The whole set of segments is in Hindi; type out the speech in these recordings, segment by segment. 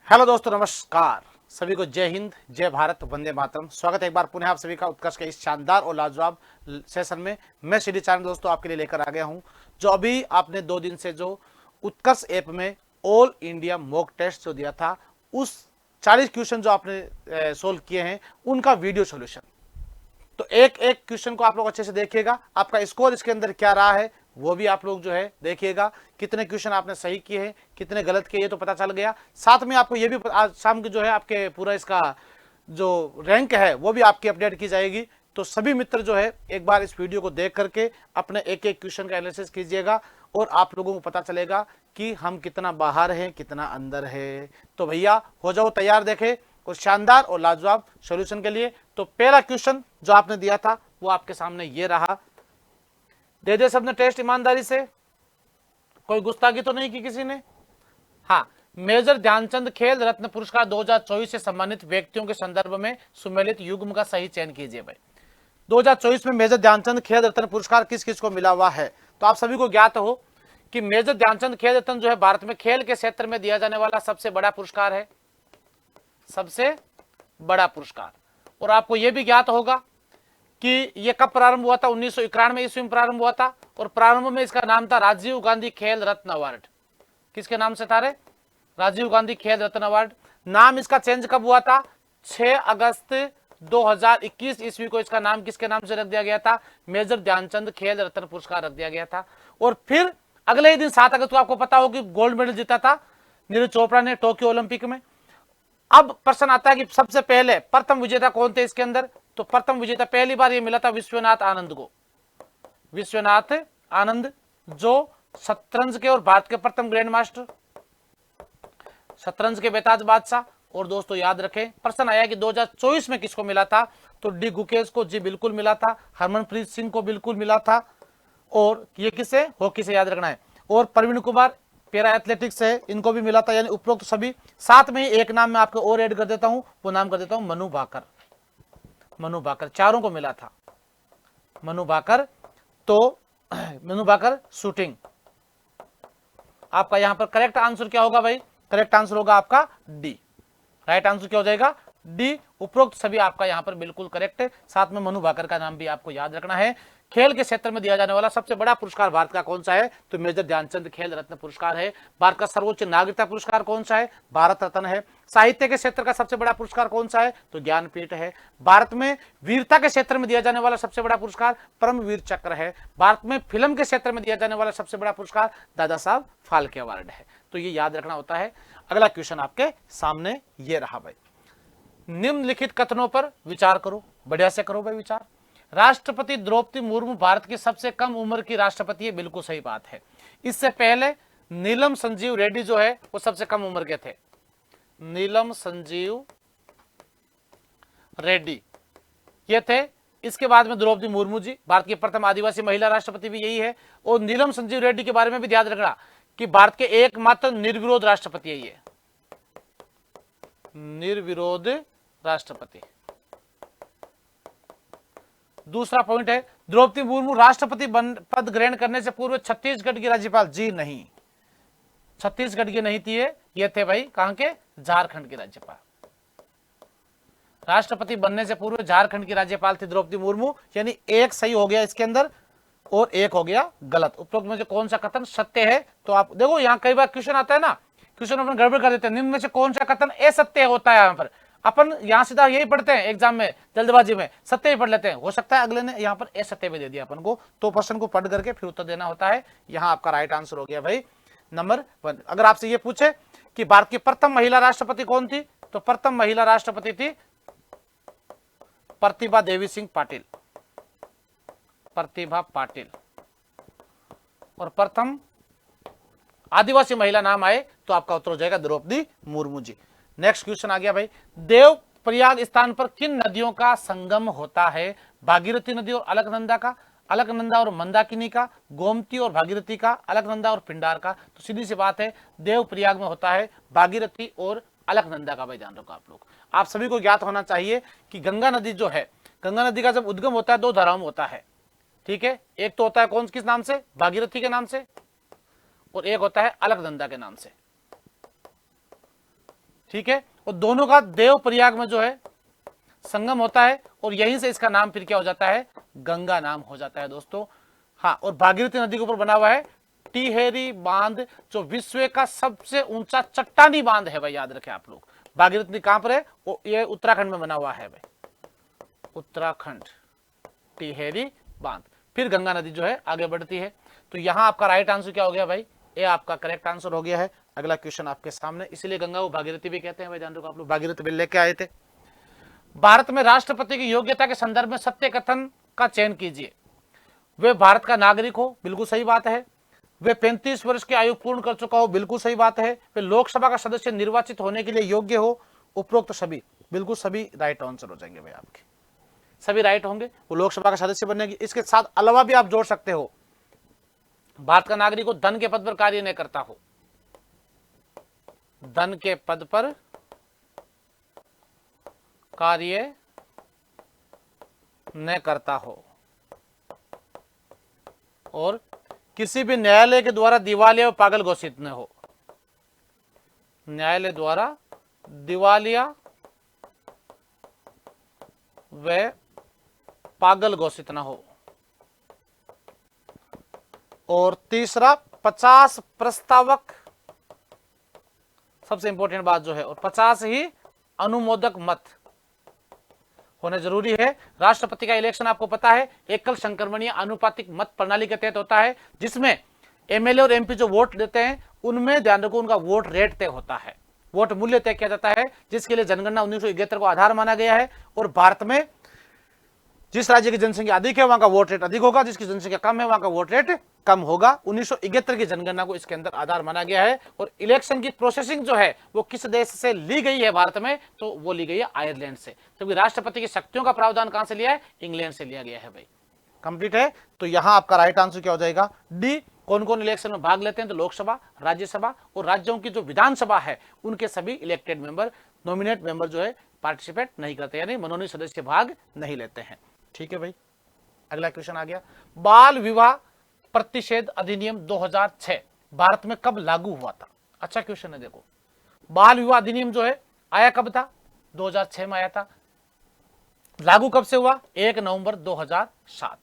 हेलो दोस्तों, नमस्कार। सभी को जय हिंद, जय भारत, वंदे मातरम। स्वागत है एक बार पुनः आप सभी का उत्कर्ष के इस शानदार और लाजवाब सेशन में। मैं श्री चैनल दोस्तों आपके लिए लेकर आ गया हूं, जो अभी आपने 2 दिन से जो उत्कर्ष ऐप में ऑल इंडिया मॉक टेस्ट जो दिया था, उस 40 क्वेश्चन जो आपने सोल्व किए हैं, उनका वीडियो सोल्यूशन। तो एक एक क्वेश्चन को आप लोग अच्छे से देखिएगा। आपका स्कोर इसके अंदर क्या रहा है वो भी आप लोग जो है देखिएगा। कितने क्वेश्चन आपने सही किए हैं, कितने गलत किए, ये तो पता चल गया। साथ में आपको ये भी आज शाम को जो है आपके पूरा इसका जो रैंक है वो भी आपकी अपडेट की जाएगी। तो सभी मित्र जो है एक बार इस वीडियो को देख करके अपने एक एक क्वेश्चन का एनालिसिस कीजिएगा और आप लोगों को पता चलेगा कि हम कितना बाहर हैं, कितना अंदर है। तो भैया हो जाओ तैयार, देखे कुछ शानदार और लाजवाब सॉल्यूशन के लिए। तो पहला क्वेश्चन जो आपने दिया था वो आपके सामने ये रहा। दे दे सबने टेस्ट ईमानदारी से, कोई गुस्ताखी तो नहीं की किसी ने? हाँ। मेजर ध्यानचंद खेल रत्न पुरस्कार 2024 से सम्मानित व्यक्तियों के संदर्भ में सुमेलित युग्म का सही चयन कीजिए भाई। 2024 में मेजर ध्यानचंद खेल रत्न पुरस्कार किस किस को मिला हुआ है? तो आप सभी को ज्ञात हो कि मेजर ध्यानचंद खेल रत्न जो है भारत में खेल के क्षेत्र में दिया जाने वाला सबसे बड़ा पुरस्कार है, सबसे बड़ा पुरस्कार। और आपको यह भी ज्ञात होगा कि यह कब प्रारंभ हुआ था? 1991 ईस्वी में प्रारंभ हुआ था और प्रारंभ में इसका नाम था राजीव गांधी खेल रत्न अवार्ड। किसके नाम से था रे? राजीव गांधी खेल रत्न अवार्ड। नाम इसका चेंज कब हुआ था? 6 अगस्त 2021 ईस्वी को इसका नाम किसके नाम से रख दिया गया था? मेजर ध्यानचंद खेल रत्न पुरस्कार रख दिया गया था। और फिर अगले ही दिन 7 अगस्त को आपको पता हो कि गोल्ड मेडल जीता था नीरज चोपड़ा ने टोक्यो ओलंपिक में। अब प्रश्न आता है कि सबसे पहले प्रथम विजेता कौन थे इसके अंदर? तो प्रथम विजेता पहली बार ये मिला था विश्वनाथ आनंद को। विश्वनाथ आनंद जो शतरंज के और भारत के प्रथम ग्रैंड मास्टर, शतरंज के बेताज बादशाह। और दोस्तों याद रखें, प्रश्न आया कि 2024 में किसको मिला था? तो डी गुकेश को जी बिल्कुल मिला था, हरमनप्रीत सिंह को बिल्कुल मिला था। और ये किसे? हॉकी से याद रखना है। और प्रवीण कुमार पैरा एथलेटिक्स है, इनको भी मिला था। यानी उपरोक्त सभी। साथ में एक नाम मैं आपको और ऐड कर देता हूं, वो नाम कर देता हूं मनु भाकर। मनु भाकर, चारों को मिला था मनु भाकर। तो मनु भाकर शूटिंग। आपका यहां पर करेक्ट आंसर क्या होगा भाई? करेक्ट आंसर होगा आपका डी। राइट आंसर क्या हो जाएगा? डी। उपरोक्त सभी आपका यहां पर बिल्कुल करेक्ट है। साथ में मनु भाकर का नाम भी आपको याद रखना है। खेल के क्षेत्र में दिया जाने वाला सबसे बड़ा पुरस्कार भारत का कौन सा है? तो मेजर ध्यानचंद खेल रत्न पुरस्कार है। भारत का सर्वोच्च नागरिकता पुरस्कार कौन सा है? भारत रत्न है। साहित्य के क्षेत्र का सबसे बड़ा पुरस्कार कौन सा है? तो ज्ञानपीठ है। भारत में वीरता के क्षेत्र में दिया जाने वाला सबसे बड़ा पुरस्कार परमवीर चक्र है। भारत में फिल्म के क्षेत्र में दिया जाने वाला सबसे बड़ा पुरस्कार दादा साहब फाल्के अवार्ड है। तो ये याद रखना होता है। अगला क्वेश्चन आपके सामने ये रहा भाई। निम्नलिखित कथनों पर विचार करो। बढ़िया से करो भाई विचार। राष्ट्रपति द्रौपदी मुर्मू भारत की सबसे कम उम्र की राष्ट्रपति है, बिल्कुल सही बात है। इससे पहले नीलम संजीव रेड्डी जो है वो सबसे कम उम्र के थे। नीलम संजीव रेड्डी ये थे। इसके बाद में द्रौपदी मुर्मू जी, भारत की प्रथम आदिवासी महिला राष्ट्रपति भी यही है। और नीलम संजीव रेड्डी के बारे में भी ध्यान रखना कि भारत के एकमात्र निर्विरोध राष्ट्रपति है ये, निर्विरोध राष्ट्रपति। दूसरा पॉइंट है, द्रौपदी मुर्मू राष्ट्रपति पद ग्रहण करने से पूर्व छत्तीसगढ़ की राज्यपाल जी नहीं, छत्तीसगढ़ की नहीं थी ये थे भाई कहां के? झारखंड के राज्यपाल। राष्ट्रपति बनने से पूर्व झारखंड की राज्यपाल थी द्रौपदी मुर्मू। यानी एक सही हो गया इसके अंदर और एक हो गया गलत। उपरोक्त में से कौन सा कथन सत्य है? तो आप देखो यहां कई बार क्वेश्चन आता है ना, क्वेश्चन अपन गड़बड़ कर देते हैं। निम्न में से कौन सा कथन असत्य होता है? यहां पर अपन यहां सीधा यही पढ़ते हैं एग्जाम में, जल्दबाजी में सत्य ही पढ़ लेते हैं। हो सकता है अगले ने यहां पर असत्य भी दे दिया अपन को, तो प्रश्न को पढ़ करके फिर उत्तर देना होता है। यहां आपका राइट आंसर हो गया भाई नंबर 1। अगर आपसे ये पूछे कि भारत की प्रथम महिला राष्ट्रपति कौन थी? तो प्रथम महिला राष्ट्रपति थी प्रतिभा देवी सिंह पाटिल। प्रतिभा पाटिल। और प्रथम आदिवासी महिला नाम आए तो आपका उत्तर हो जाएगा द्रौपदी मुर्मू जी। नेक्स्ट क्वेश्चन आ गया भाई। देव प्रयाग स्थान पर किन नदियों का संगम होता है? भागीरथी नदी और अलकनंदा का, अलकनंदा और मंदाकिनी का, गोमती और भागीरथी का, अलकनंदा और पिंडार का। तो सीधी सी बात है, देव प्रयाग में होता है भागीरथी और अलकनंदा का। भाई ध्यान रखो आप लोग, आप सभी को ज्ञात होना चाहिए कि गंगा नदी जो है, गंगा नदी का जब उद्गम होता है 2 धाराओं में होता है। ठीक है, एक तो होता है कौन किस नाम से? भागीरथी के नाम से, और एक होता है अलकनंदा के नाम से। ठीक है, और दोनों का देव प्रयाग में जो है संगम होता है और यहीं से इसका नाम फिर क्या हो जाता है, गंगा नाम हो जाता है दोस्तों। हाँ, और भागीरथी नदी के ऊपर बना हुआ है टिहरी बांध, जो विश्व का सबसे ऊंचा चट्टानी बांध है भाई, याद रखें आप लोग। भागीरथी नदी कहां पर है, ये उत्तराखंड में बना हुआ है भाई, उत्तराखंड, टिहरी बांध। फिर गंगा नदी जो है आगे बढ़ती है। तो यहां आपका राइट आंसर क्या हो गया भाई, ये आपका करेक्ट आंसर हो गया है। अगला क्वेश्चन आपके सामने, इसलिए गंगा को भागीरथी भी कहते हैं भाई, जान रहे हो आप लोग, भागीरथी बिल लेके आए थे। भारत में राष्ट्रपति की योग्यता के संदर्भ में सत्य कथन का चयन कीजिए। वे भारत का नागरिक हो, बिल्कुल सही बात है। वे 35 वर्ष की आयु पूर्ण कर चुका हो, बिल्कुल सही बात है। वे लोकसभा का सदस्य निर्वाचित होने के लिए योग्य हो, उपरोक्त सभी, बिल्कुल सभी राइट आंसर हो जाएंगे भाई आपके, सभी राइट होंगे। वो लोकसभा का सदस्य बनने की, इसके साथ अलावा भी आप जोड़ सकते हो, भारत का नागरिक हो, धन के पद पर कार्य नहीं करता हो, धन के पद पर कार्य न करता हो, और किसी भी न्यायालय के द्वारा दिवालिया व पागल घोषित न हो, न्यायालय द्वारा दिवालिया व पागल घोषित न हो। और तीसरा, 50 प्रस्तावक, सबसे इंपॉर्टेंट बात जो है, और 50 ही अनुमोदक मत होने जरूरी है। राष्ट्रपति का इलेक्शन आपको पता है एकल संक्रमणीय आनुपातिक मत प्रणाली के तहत होता है, जिसमें एमएलए और एमपी जो वोट देते हैं उनमें ध्यान रखो उनका वोट रेट तय होता है, वोट मूल्य तय किया जाता है, जिसके लिए जनगणना 1971 को आधार माना गया है। और भारत में जिस राज्य की जनसंख्या अधिक है वहां का वोट रेट अधिक होगा, जिसकी जनसंख्या कम है वहां का वोट रेट कम होगा। 1971 की जनगणना को इसके अंदर आधार माना गया है। और इलेक्शन की प्रोसेसिंग जो है वो किस देश से ली गई है भारत में, तो वो ली गई है आयरलैंड से, जबकि राष्ट्रपति की शक्तियों का प्रावधान कहां से लिया है, इंग्लैंड से लिया गया है भाई। कंप्लीट है, तो यहां आपका राइट आंसर क्या हो जाएगा, डी। कौन कौन इलेक्शन में भाग लेते हैं, तो लोकसभा, राज्यसभा और राज्यों की जो विधानसभा है उनके सभी इलेक्टेड मेंबर, नॉमिनेट मेंबर जो है पार्टिसिपेट नहीं करते, यानी मनोनीत सदस्य भाग नहीं लेते हैं। ठीक है भाई, अगला क्वेश्चन आ गया, बाल विवाह प्रतिषेध अधिनियम 2006 भारत में कब लागू हुआ था। अच्छा क्वेश्चन है, देखो बाल विवाह अधिनियम जो है आया कब था, 2006 में आया था। लागू कब से हुआ, 1 नवंबर 2007।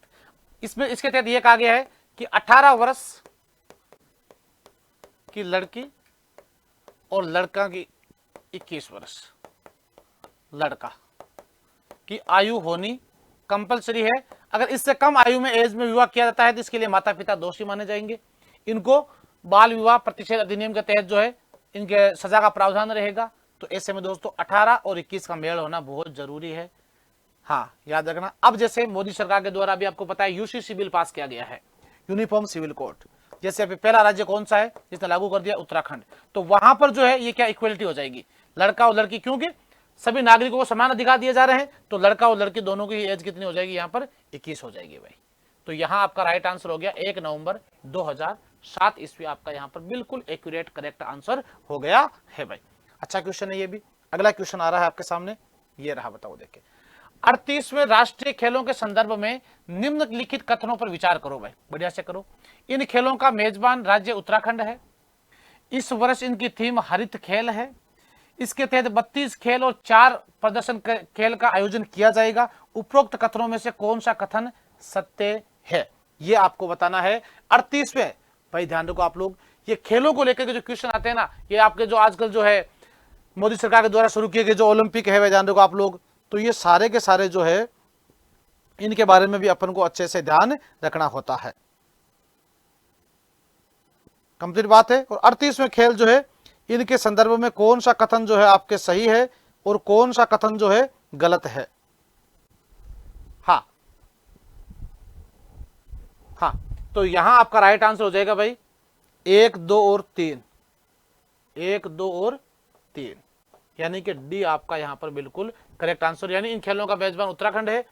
इसमें इसके तहत यह कहा गया है कि 18 वर्ष की लड़की और लड़का की 21 वर्ष लड़का की आयु होनी कंपलसरी है। अगर इससे कम आयु में एज में विवाह किया जाता है तो इसके लिए माता पिता दोषी माने जाएंगे। इनको बाल विवाह प्रतिषेध अधिनियम के तहत जो है इनके सजा का प्रावधान रहेगा। तो ऐसे में दोस्तों 18 और 21 का मेल होना बहुत जरूरी है। हाँ, याद रखना। अब जैसे मोदी सरकार के द्वारा भी आपको पता है यूसीसी बिल पास किया गया है, यूनिफॉर्म सिविल कोड। जैसे अभी पहला राज्य कौन सा है जिसने लागू कर दिया, उत्तराखंड। तो वहां पर जो है ये क्या इक्वलिटी हो जाएगी, लड़का और लड़की, क्योंकि सभी नागरिकों को समान अधिकार दिए जा रहे हैं। तो लड़का और लड़की दोनों की एज कितनी हो जाएगी, यहाँ पर 21 हो जाएगी भाई। तो यहाँ आपका राइट आंसर हो गया 1 नवंबर 2007 ईस्वी, आपका यहाँ पर बिल्कुल एक्यूरेट करेक्ट आंसर हो गया है भाई। अच्छा क्वेश्चन है ये भी। अगला क्वेश्चन आ रहा है आपके सामने, ये रहा, बताओ देखे। 38वें राष्ट्रीय खेलों के संदर्भ में निम्नलिखित कथनों पर विचार करो भाई, बढ़िया से करो। इन खेलों का मेजबान राज्य उत्तराखंड है। इस वर्ष इनकी थीम हरित खेल है। इसके तहत 32 खेल और 4 प्रदर्शन खेल का आयोजन किया जाएगा। उपरोक्त कथनों में से कौन सा कथन सत्य है, ये आपको बताना है। 38वें भाई ध्यान रखो आप लोग, ये खेलों को लेकर के जो क्वेश्चन आते हैं ना, ये आपके जो आजकल जो है मोदी सरकार के द्वारा शुरू किए गए जो ओलंपिक है भाई, ध्यान रखो आप लोग। तो ये सारे के सारे जो है इनके बारे में भी अपन को अच्छे से ध्यान रखना होता है। कंप्लीट बात है। और 38वें खेल जो है इनके संदर्भ में कौन सा कथन जो है आपके सही है और कौन सा कथन जो है गलत है। हाँ हाँ, तो यहां आपका राइट आंसर हो जाएगा भाई 1, 2 और 3, 1, 2 और 3, यानी कि डी आपका यहां पर बिल्कुल करेक्ट आंसर। यानी इन खेलों का मेजबान उत्तराखंड है।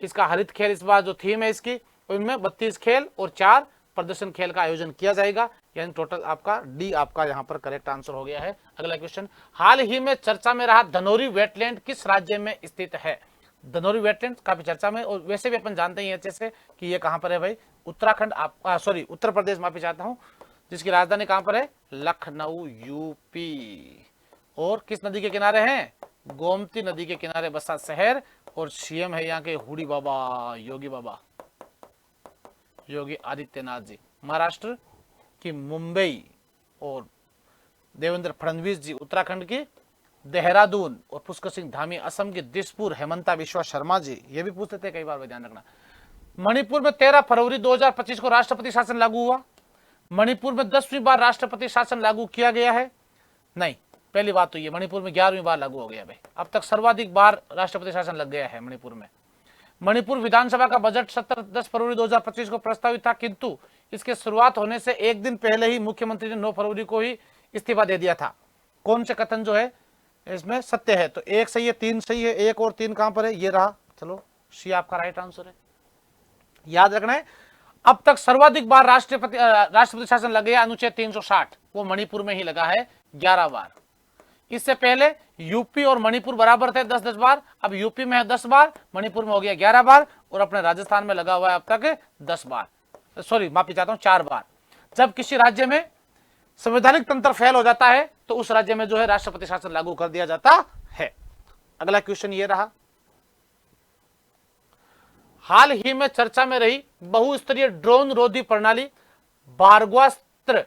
इसका हरित खेल इस बार जो थीम है इसकी, इनमें 32 खेल और 4 प्रदर्शन खेल का आयोजन किया जाएगा। यानी टोटल आपका डी आपका यहां पर करेक्ट आंसर हो गया है। अगला क्वेश्चन, हाल ही में चर्चा में रहा धनौरी वेटलैंड किस राज्य में स्थित है। धनौरी वेटलैंड काफी चर्चा में, और वैसे भी अपन जानते ही अच्छे से कि ये कहां पर है भाई, उत्तराखंड सॉरी उत्तर प्रदेश, माफी चाहता हूं, जिसकी राजधानी कहां पर है, लखनऊ यूपी। और किस नदी के किनारे हैं? गोमती नदी के किनारे बसा शहर, और सीएम है यहाँ के हुडी बाबा, योगी बाबा, योगी आदित्यनाथ जी। महाराष्ट्र की मुंबई, और देवेंद्र फडणवीस जी उत्तराखंड की देहरादून, और पुष्कर सिंह धामी असम के दिसपुर, हेमंता विश्वा शर्मा जी, ये भी पूछते थे कई बार, ध्यान रखना। मणिपुर में 13 फरवरी 2025 को राष्ट्रपति शासन लागू हुआ। मणिपुर में 10वीं बार राष्ट्रपति शासन लागू किया गया है? नहीं, पहली बात तो ये, मणिपुर में 11वीं बार लागू हो गया भाई। अब तक सर्वाधिक बार राष्ट्रपति शासन लग गया है मणिपुर में। मणिपुर विधानसभा का बजट सत्र 10 फरवरी 2025 को प्रस्तावित था, किंतु इसके शुरुआत होने से एक दिन पहले ही मुख्यमंत्री ने 9 फरवरी को ही इस्तीफा दे दिया था। कौन से कथन जो है इसमें सत्य है? तो 1 सही है, 3 सही है, 1 और 3 कहां पर है? ये रहा, चलो सी आपका राइट आंसर है। याद रखना है, अब तक सर्वाधिक बार राष्ट्रपति शासन लगे अनुच्छेद 360, वो मणिपुर में ही लगा है 11 बार। इससे पहले यूपी और मणिपुर बराबर थे 10-10 बार, अब यूपी में है 10 बार, मणिपुर में हो गया 11 बार, और अपने राजस्थान में लगा हुआ है अब तक 10 बार, सॉरी माफी चाहता हूं 4 बार। जब किसी राज्य में संवैधानिक तंत्र फेल हो जाता है तो उस राज्य में जो है राष्ट्रपति शासन लागू कर दिया जाता है। अगला क्वेश्चन ये रहा, हाल ही में चर्चा में रही बहुस्तरीय ड्रोन रोधी प्रणाली भार्गवास्त्र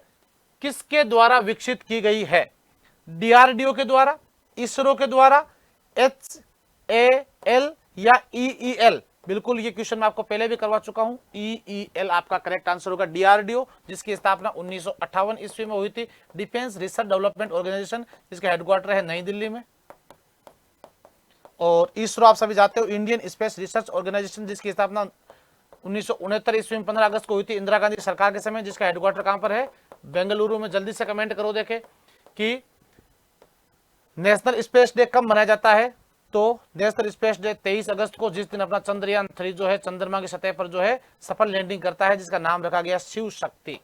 किसके द्वारा विकसित की गई है? डीआरडीओ के द्वारा, इसरो के द्वारा, HAL या EEL? बिल्कुल, ये क्वेश्चन मैं आपको पहले भी करवा चुका हूं। EEL आपका करेक्ट आंसर होगा। डीआरडीओ जिसकी स्थापना 1958 ईस्वी में हुई थी, डिफेंस रिसर्च डेवलपमेंट ऑर्गेनाइजेशन, जिसका हेडक्वार्टर है नई दिल्ली में। और इसरो आप सभी जानते हो, इंडियन स्पेस रिसर्च ऑर्गेनाइजेशन, जिसकी स्थापना 1969 ईस्वी में 15 अगस्त को हुई थी इंदिरा गांधी सरकार के समय, जिसका हेडक्वार्टर कहां पर है? बेंगलुरु में। जल्दी से कमेंट करो देखे कि नेशनल स्पेस डे कब मनाया जाता है? तो नेशनल स्पेस डे 23 अगस्त को, जिस दिन अपना चंद्रयान 3 जो है चंद्रमा की सतह पर जो है सफल लैंडिंग करता है, जिसका नाम रखा गया शिव शक्ति,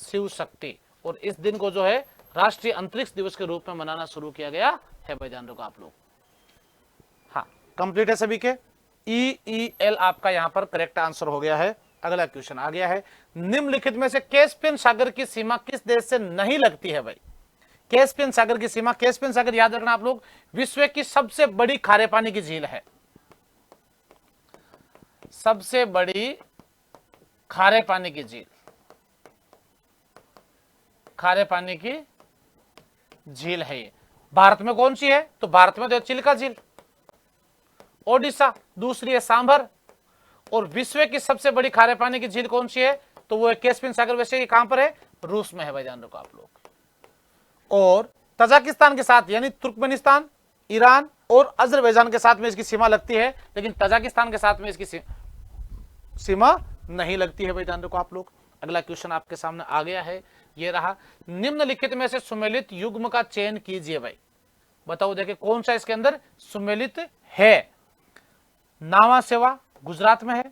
शिव शक्ति। और इस दिन को जो है राष्ट्रीय अंतरिक्ष दिवस के रूप में मनाना शुरू किया गया है भाई, ध्यान रखो आप लोग। हाँ, कंप्लीट है सभी के। EEL आपका यहां पर करेक्ट आंसर हो गया है। अगला क्वेश्चन आ गया है, निम्नलिखित में से कैस्पियन सागर की सीमा किस देश से नहीं लगती है भाई? कैस्पियन सागर की सीमा, कैस्पियन सागर याद रखना आप लोग, विश्व की सबसे बड़ी खारे पानी की झील है, सबसे बड़ी खारे पानी की झील, खारे पानी की झील है ये। भारत में कौन सी है? तो भारत में तो चिल्का झील, ओडिशा, दूसरी है सांभर, और विश्व की सबसे बड़ी खारे पानी की झील कौन सी है? तो वो है कैस्पियन सागर। वैसे ये कहां पर है? रूस में है भाई, ध्यान रखो आप लोग। और तजाकिस्तान के साथ यानी तुर्कमेनिस्तान, ईरान और अजरबैजान के साथ में इसकी सीमा लगती है, लेकिन तजाकिस्तान के साथ में इसकी सीमा नहीं लगती है भाई, ध्यान रखो आप लोग। अगला क्वेश्चन आपके सामने आ गया है, ये रहा, निम्नलिखित में से सुमेलित युग्म का चयन कीजिए भाई। बताओ देखिए कौन सा इसके अंदर सुमेलित है? नावा सेवा गुजरात में है,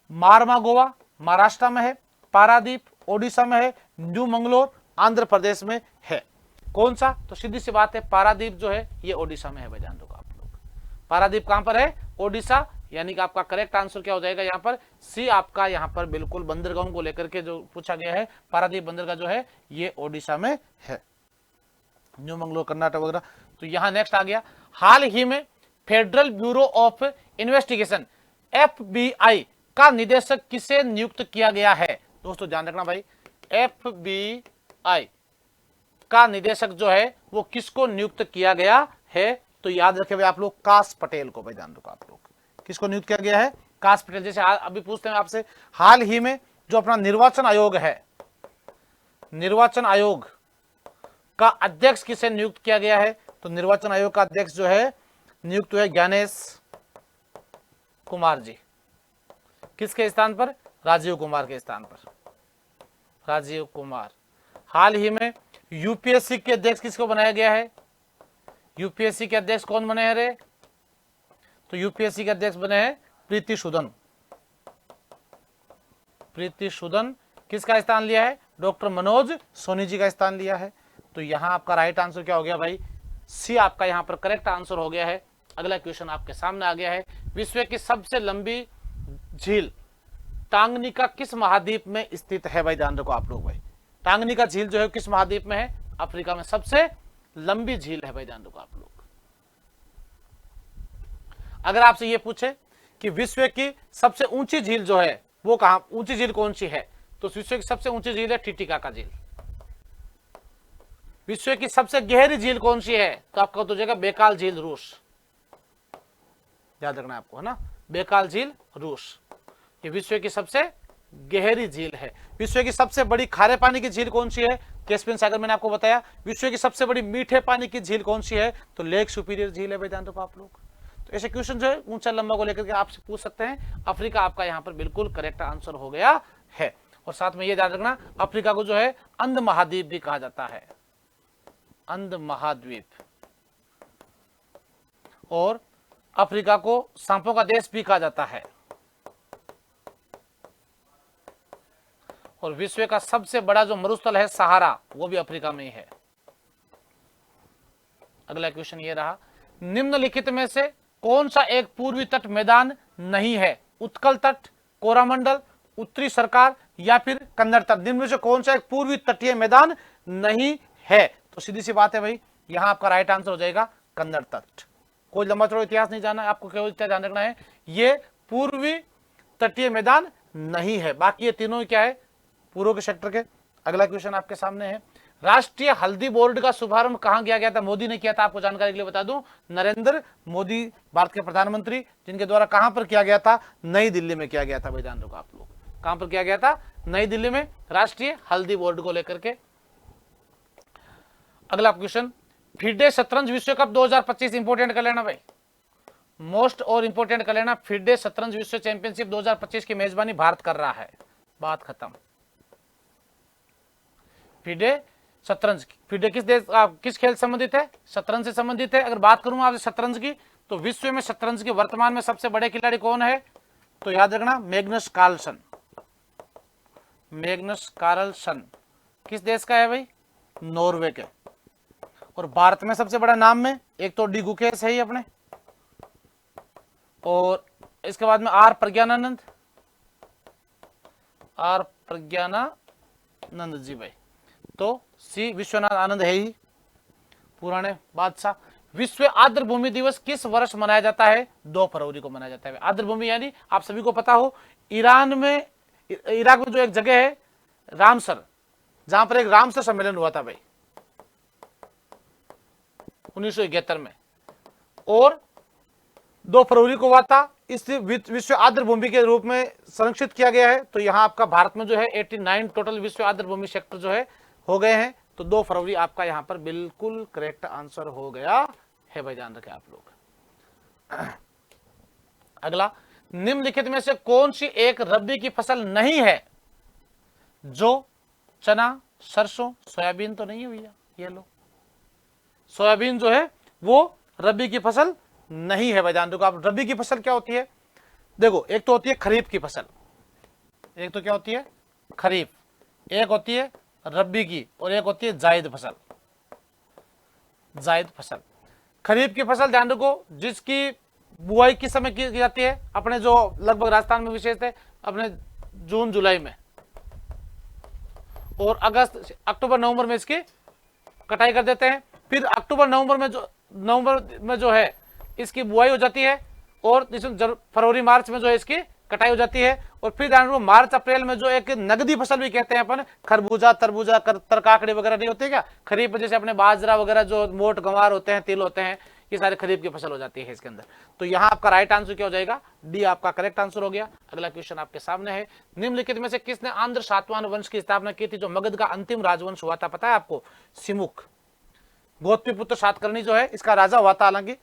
मारमा गोवा महाराष्ट्र में है, पारादीप ओडिशा में है, न्यू मंगलोर आंध्र प्रदेश में है। कौन सा? तो सीधी सी बात है, पारादीप जो है ये ओडिशा में है भाई, ध्यान रखो आप लोग। पारादीप कहां पर है? ओडिशा, यानी कि आपका करेक्ट आंसर क्या हो जाएगा यहाँ पर? सी आपका यहाँ पर बिल्कुल बंदरगांव को लेकर के जो पूछा गया है, पारादीप बंदरगाह जो है ये ओडिशा में है, न्यू मंगलोर कर्नाटक वगैरह। तो यहाँ नेक्स्ट आ गया, हाल ही में federal bureau of investigation FBI का निदेशक किसे नियुक्त किया गया है? दोस्तों ध्यान रखना भाई, FBI का निदेशक जो है वो किसको नियुक्त किया गया है? तो याद रखे भाई आप लोग, काश पटेल को भाई, ध्यान रखो आप लोग, किसको नियुक्त किया गया है? काश पटेल। जैसे अभी पूछते हैं आपसे, हाल ही में जो अपना निर्वाचन आयोग है, निर्वाचन आयोग का अध्यक्ष किसे नियुक्त किया गया है? तो निर्वाचन आयोग का अध्यक्ष जो है नियुक्त हुए ज्ञानेश कुमार जी। किसके स्थान पर? राजीव कुमार के स्थान पर, राजीव कुमार। हाल ही में यूपीएससी के अध्यक्ष किसको बनाया गया है? यूपीएससी के अध्यक्ष कौन बने हैं रे? तो यूपीएससी के अध्यक्ष बने हैं प्रीति सूदन। प्रीति सूदन किसका स्थान लिया है? डॉक्टर मनोज सोनी जी का स्थान लिया है। तो यहां आपका राइट आंसर क्या हो गया भाई? सी आपका यहां पर करेक्ट आंसर हो गया है। अगला क्वेश्चन आपके सामने आ गया है, विश्व की सबसे लंबी झील टांगनिका किस महाद्वीप में स्थित है भाई? ध्यान रखो आप लोग भाई, टांगनिका झील जो है किस महाद्वीप में है? अफ्रीका में सबसे लंबी झील है भाई, ध्यान रखो आप लोग। अगर आपसे ये पूछे कि विश्व की सबसे ऊंची झील जो है वो कहां, ऊंची झील कौन सी है, तो विश्व की सबसे ऊंची झील है टिटिकाका झील। विश्व की सबसे गहरी झील कौन सी है, तो आपका हो जाएगा बैकाल झील, रूस। याद रखना आपको, है ना, बैकाल झील, रूस। ये विश्व की सबसे गहरी झील है। विश्व की सबसे बड़ी खारे पानी की झील कौन सी है, कैस्पियन सागर, मैंने आपको बताया। विश्व की सबसे बड़ी मीठे पानी की झील कौन सी है, तो लेक सुपीरियर झील है भाई, ध्यान रखो आप लोग। तो ऐसे क्वेश्चन जो है ऊंचा लंबा को लेकर के आपसे पूछ सकते हैं। अफ्रीका आपका यहां पर बिल्कुल करेक्ट आंसर हो गया है। और साथ में ये याद रखना, अफ्रीका को जो है अंध महाद्वीप भी कहा जाता है, अंध महाद्वीप। और अफ्रीका को सांपों का देश भी कहा जाता है। और विश्व का सबसे बड़ा जो मरुस्थल है सहारा, वो भी अफ्रीका में ही है। अगला क्वेश्चन ये रहा, निम्नलिखित में से कौन सा एक पूर्वी तट मैदान नहीं है, उत्कल तट, कोरामंडल, उत्तरी सरकार या फिर कन्नड़ तट। निम्न में से कौन सा एक पूर्वी तटीय मैदान नहीं है, तो सीधी सी बात है भाई, यहां आपका राइट आंसर हो जाएगा कन्नड़ तट। कोई लंबा चौड़ा इतिहास नहीं जाना, आपको केवल इतना ध्यान रखना है, ये पूर्वी तटीय मैदान नहीं है। बाकी ये तीनों क्या है, पूर्व के सेक्टर के। अगला क्वेश्चन आपके सामने है, राष्ट्रीय हल्दी बोर्ड का शुभारंभ कहां किया गया था, मोदी ने किया था। आपको जानकारी के लिए बता दूं, नरेंद्र मोदी भारत के प्रधानमंत्री, जिनके द्वारा कहां पर किया गया था, नई दिल्ली में किया गया था भाई, ध्यान रखो आप लोग। कहां पर किया गया था, नई दिल्ली में, राष्ट्रीय हल्दी बोर्ड को लेकर के। अगला क्वेश्चन, फिडे शतरंज विश्व कप 2025 इंपोर्टेंट कर लेना भाई, मोस्ट और इंपोर्टेंट कर लेना। फिडे शतरंज विश्व चैंपियनशिप 2025 की मेजबानी भारत कर रहा है, बात खत्म। फिडे शतरंज, फिडे किस देश, किस खेल संबंधित है, शतरंज से संबंधित है। अगर बात करूं आपसे शतरंज की, तो विश्व में शतरंज के वर्तमान में सबसे बड़े खिलाड़ी कौन है, तो याद रखना मैग्नस कार्लसन। मैग्नस कार्लसन किस देश का है भाई, नॉर्वे के। और भारत में सबसे बड़ा नाम में एक तो डी गुकेश है ही अपने, और इसके बाद में आर प्रज्ञानानंद, आर प्रज्ञानानंद जी भाई, तो सी विश्वनाथ आनंद है ही, पुराने बादशाह। विश्व आर्द्रभूमि दिवस किस वर्ष मनाया जाता है, 2 फरवरी को मनाया जाता है। आर्द्रभूमि यानी आप सभी को पता हो, ईरान में, इराक में जो एक जगह है रामसर, जहां पर एक रामसर सम्मेलन हुआ था भाई 1971 में, और 2 फरवरी को हुआ था। इस विश्व आर्द्रभूमि के रूप में संरक्षित किया गया है। तो यहां आपका भारत में जो है 89 टोटल विश्व आर्द्रभूमि सेक्टर जो है हो गए हैं। तो 2 फरवरी आपका यहां पर बिल्कुल करेक्ट आंसर हो गया है भाई, ध्यान रखें आप लोग। अगला, निम्नलिखित में से कौन सी एक रबी की फसल नहीं है, जो चना, सरसों, सोयाबीन तो नहीं हुई है, ये लो, सोयाबीन जो है वो रबी की फसल नहीं है भाई, ध्यान रखो आप। रबी की फसल क्या होती है, देखो, एक तो होती है खरीफ की फसल, एक तो क्या होती है खरीफ, एक होती है रबी की, और एक होती है जायद फसल। जायद फसल, खरीफ की फसल ध्यान रखो, जिसकी बुआई किस समय की जाती है, अपने जो लगभग राजस्थान में विशेष है अपने जून जुलाई में, और अगस्त अक्टूबर नवंबर में इसकी कटाई कर देते हैं। फिर अक्टूबर नवंबर में जो है इसकी बुआई हो जाती है, और फरवरी मार्च में जो है इसकी कटाई हो जाती है। और फिर मार्च अप्रैल में जो एक नगदी फसल भी कहते हैं अपन, खरबूजा, तरबूजा, तरकाकड़ी वगैरह नहीं होती क्या खरीफ में, जैसे अपने बाजरा वगैरह जो मोट गंवार होते हैं, तिल होते हैं, ये सारे खरीफ की फसल हो जाती है इसके अंदर। तो यहाँ आपका राइट आंसर क्या हो जाएगा, डी आपका करेक्ट आंसर हो गया। अगला क्वेश्चन आपके सामने है, निम्नलिखित में से किसने आंध्र सातवाहन वंश की स्थापना की थी, जो मगध का अंतिम राजवंश हुआ था, पता है आपको, सिमुक। गौतमीपुत्र सातकर्णी जो है इसका राजा हुआ था हालांकि।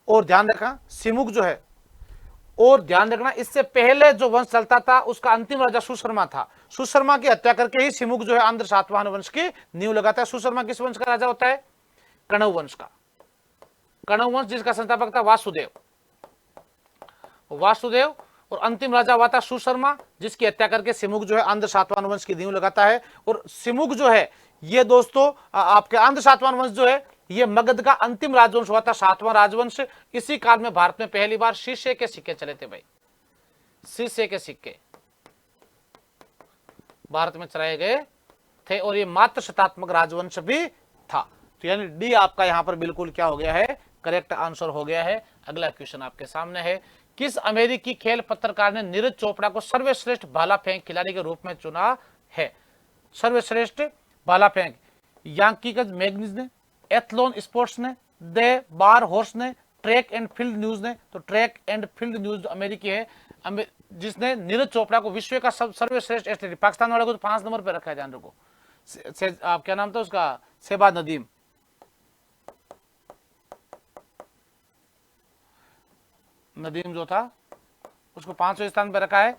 और ध्यान रखना सिमुक जो है, और ध्यान रखना इससे पहले जो वंश चलता था उसका अंतिम राजा सुशर्मा था। सुशर्मा की हत्या करके ही सिमुक जो है आंध्र सातवाहन वंश की नींव लगाता है। सुशर्मा किस वंश का राजा होता है, कणव वंश का। कणव वंश जिसका संस्थापक था वासुदेव, वासुदेव, और अंतिम राजा हुआ था सुशर्मा, जिसकी हत्या करके सिमुक जो है आंध्र सातवाहन वंश की नींव लगाता है। और सिमुक जो है ये दोस्तों आपके आंध्र सातवाहन वंश जो है ये मगध का अंतिम राजवंश हुआ था, 7वां राजवंश। इसी काल में भारत में पहली बार शीशे के सिक्के चले थे भाई, शीशे के सिक्के भारत में चलाए गए थे, और ये मात्र शतात्मक राजवंश भी था। तो यानी डी आपका यहां पर बिल्कुल क्या हो गया है, करेक्ट आंसर हो गया है। अगला क्वेश्चन आपके सामने है, किस अमेरिकी खेल पत्रकार ने नीरज चोपड़ा को सर्वश्रेष्ठ भाला फेंक खिलाड़ी के रूप में चुना है? सर्वश्रेष्ठ भाला फेंक यांकीगज मैगजीन ने, एथलॉन स्पोर्ट्स ने, दे बार हॉर्स ने, ट्रैक एंड फील्ड न्यूज ने। तो ट्रैक एंड फील्ड न्यूज अमेरिकी है, जिसने नीरज चोपड़ा को विश्व का सर्वश्रेष्ठ एथलीट, पाकिस्तान वाले को तो 5 नंबर पर रखा है, जान रखो। आप क्या नाम था उसका, शेहबाज नदीम। नदीम जो था उसको 5वें स्थान पर रखा है।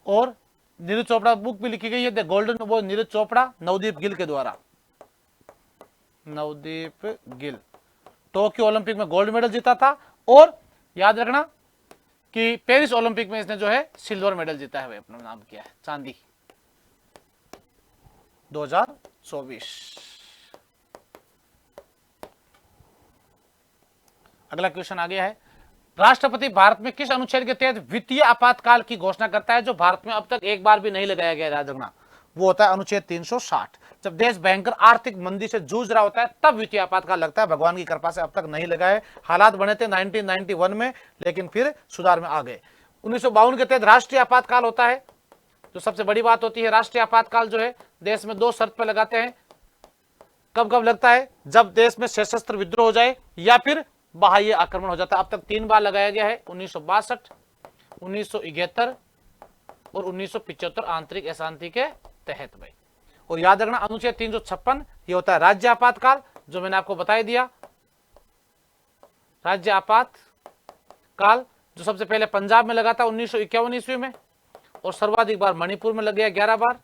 और नीरज चोपड़ा बुक भी लिखी गई है, द गोल्डन वो नीरज चोपड़ा नवदीप गिल के द्वारा। नवदीप गिल टोक्यो ओलंपिक में गोल्ड मेडल जीता था, और याद रखना कि पेरिस ओलंपिक में इसने जो है सिल्वर मेडल जीता है, अपना नाम किया है, चांदी 2024। अगला क्वेश्चन आ गया है, राष्ट्रपति भारत में किस अनुच्छेद के तहत वित्तीय आपातकाल की घोषणा करता है, जो भारत में अब तक एक बार भी नहीं लगाया गया, याद रखना। वो होता है अनुच्छेद 360। जब देश भयंकर आर्थिक मंदी से जूझ रहा होता है तब वित्तीय आपातकाल लगता है। भगवान की कृपा से अब तक नहीं लगा है। हालात बने थे 1991 में, लेकिन फिर सुधार में आ गए। 1952 के तहत राष्ट्रीय आपातकाल होता है। जो सबसे बड़ी बात होती है, राष्ट्रीय आपातकाल जो है देश में 2 शर्त पर लगाते हैं। कब कब लगता है, जब देश में सशस्त्र विद्रोह हो जाए या फिर बाह्य आक्रमण हो जाता है। अब तक 3 बार लगाया गया है, 1962, 1971 और 1975 आंतरिक अशांति के तहत भाई। और याद रखना अनुच्छेद 356 ये होता है राज्य आपातकाल, जो मैंने आपको बता दिया। राज्य आपातकाल जो सबसे पहले पंजाब में लगा था 1951 ईस्वी में, और सर्वाधिक बार मणिपुर में लग गया 11 बार,